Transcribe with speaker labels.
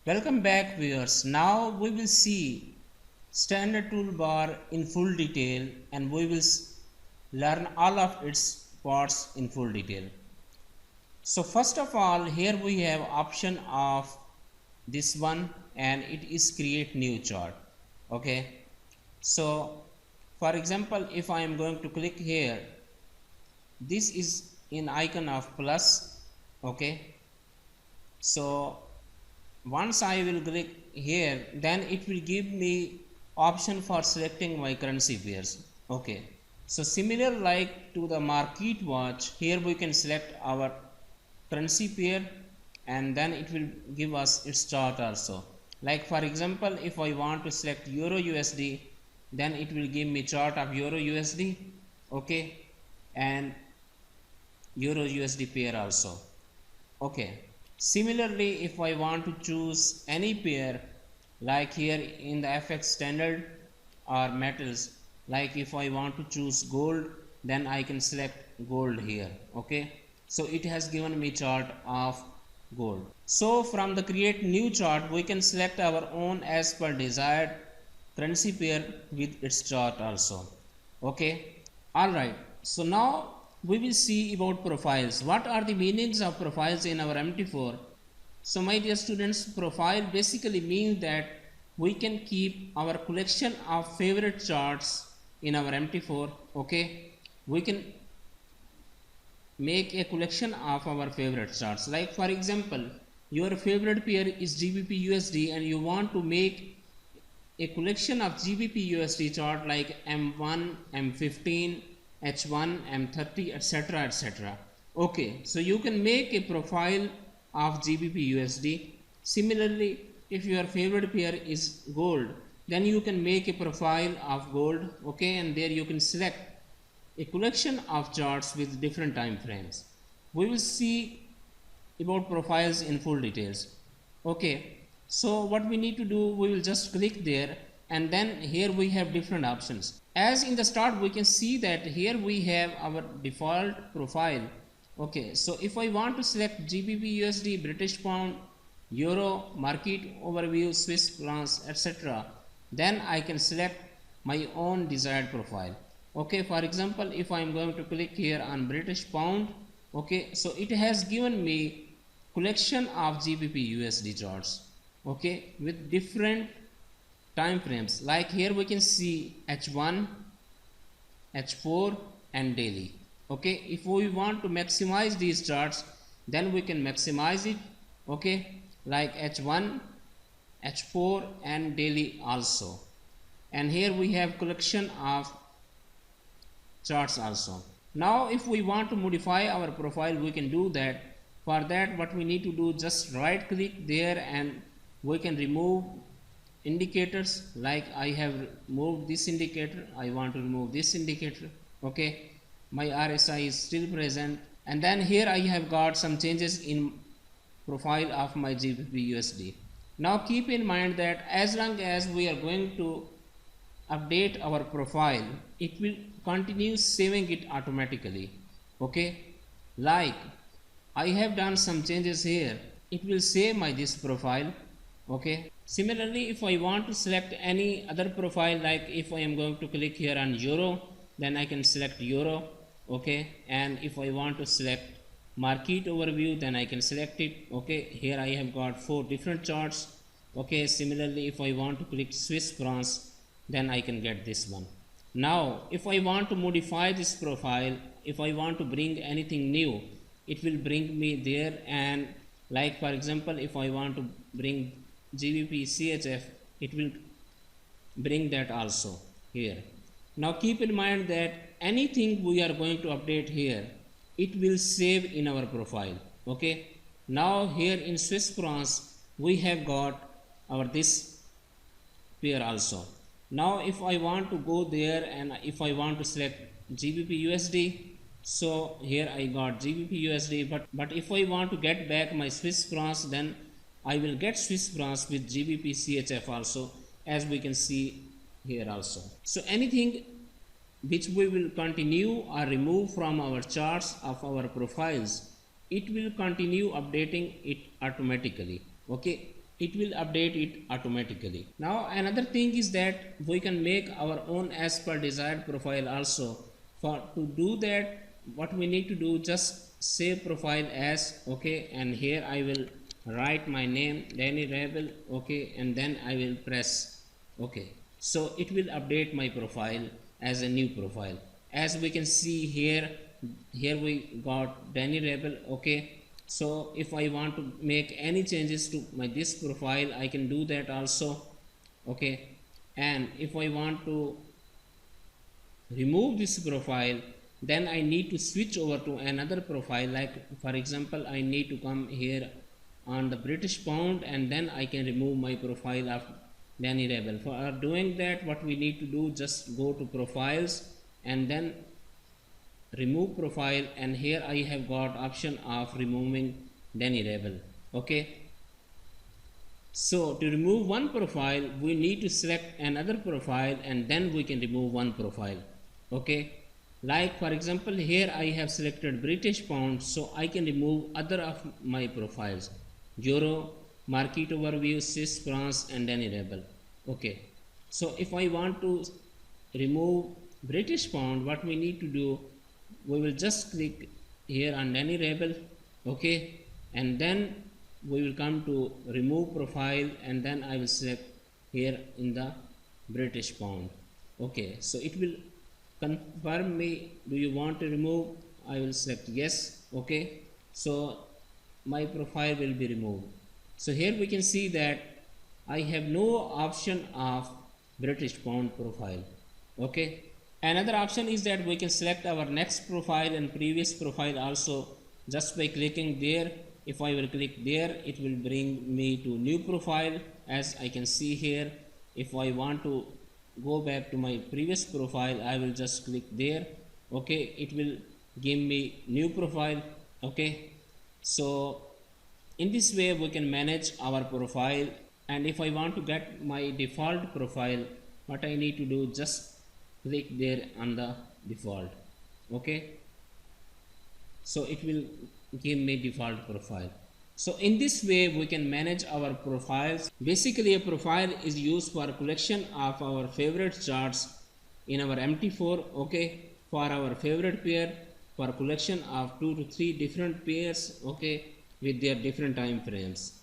Speaker 1: Welcome back viewers. Now we will see standard toolbar in full detail and we will learn all of its parts in full detail. So first of all, here we have option of this one and it is create new chart. Okay. So for example, if I am going to click here, this is in icon of plus. Okay. So once I will click here, then it will give me option for selecting my currency pairs. Okay, so similar like to the market watch, here we can select our currency pair and then it will give us its chart also. Like for example, if I want to select euro USD, then it will give me chart of euro USD. Okay, and euro USD pair also. Okay, similarly if I want to choose any pair, like here in the FX standard or metals, like if I want to choose gold, then I can select gold here. Okay, so it has given me chart of gold. So from the create new chart, we can select our own as per desired currency pair with its chart also. Okay, all right, so now we will see about profiles. What are the meanings of profiles in our MT4? So my dear students, profile basically means that we can keep our collection of favorite charts in our MT4. Okay, we can make a collection of our favorite charts. Like for example, your favorite pair is GBP USD and you want to make a collection of GBP USD chart like M1, M15, H1, M30, etc., etc. Okay, so you can make a profile of GBP USD. Similarly, if your favorite pair is gold, then you can make a profile of gold. Okay, and there you can select a collection of charts with different time frames. We will see about profiles in full details. Okay, so what we need to do, we will just click there and then here we have different options. As in the start we can see that here we have our default profile. Okay, so if I want to select GBP USD, British pound, euro, market overview, Swiss francs, etc., then I can select my own desired profile. Okay, for example, if I am going to click here on British pound, okay, so it has given me collection of GBP USD charts, okay, with different time frames. Like here we can see H1, H4 and daily. Okay, if we want to maximize these charts, then we can maximize it. Okay, like H1, H4 and daily also. And here we have collection of charts also. Now if we want to modify our profile, we can do that. For that, what we need to do, just right click there and we can remove indicators. Like I have moved this indicator, I want to remove this indicator. Okay, my RSI is still present, and then here I have got some changes in profile of my GBP USD. Now keep in mind that as long as we are going to update our profile, it will continue saving it automatically. Okay, like I have done some changes here, it will save my this profile. Okay, similarly if I want to select any other profile, like if I am going to click here on euro, then I can select euro. Okay, and if I want to select market overview, then I can select it. Okay, here I have got 4 different charts. Okay, similarly if I want to click Swiss francs, then I can get this one. Now if I want to modify this profile, if I want to bring anything new, it will bring me there. And like for example, if I want to bring GBP CHF, it will bring that also here. Now keep in mind that anything we are going to update here, it will save in our profile. Okay, now here in Swiss francs we have got our this pair also. Now if I want to go there and if I want to select GBP USD, so here I got GBP USD, but if I want to get back my Swiss francs, then I will get Swiss francs with GBP CHF also, as we can see here also. So anything which we will continue or remove from our charts of our profiles, it will continue updating it automatically. Okay, it will update it automatically. Now another thing is that we can make our own as per desired profile also. For to do that, what we need to do, just save profile as, okay, and here I will write my name Danny Rebel, okay, and then I will press okay. So it will update my profile as a new profile. As we can see here, we got Danny Rebel, okay. So if I want to make any changes to my this profile, I can do that also, okay. And if I want to remove this profile, then I need to switch over to another profile. Like for example, I need to come here on the British pound, and then I can remove my profile of Danny Rebel. For doing that, what we need to do, just go to profiles and then remove profile, and here I have got option of removing Danny Rebel, okay. So to remove one profile, we need to select another profile and then we can remove one profile, okay. Like for example, here I have selected British pound, so I can remove other of my profiles, Euro, market overview, Swiss France, and Danny Rebel, okay. So if I want to remove British pound, what we need to do, we will just click here on Danny Rebel, okay, and then we will come to remove profile, and then I will select here in the British pound, okay. So it will confirm me, do you want to remove? I will select yes, okay. So my profile will be removed. So here we can see that I have no option of British pound profile, okay. Another option is that we can select our next profile and previous profile also just by clicking there. If I will click there, it will bring me to new profile, as I can see here. If I want to go back to my previous profile, I will just click there, okay. It will give me new profile, okay. So in this way we can manage our profile. And if I want to get my default profile, what I need to do, just click there on the default, okay. So it will give me default profile. So in this way we can manage our profiles. Basically a profile is used for collection of our favorite charts in our MT4, okay, for our favorite pair, for collection of 2 to 3 different pairs, okay, with their different time frames.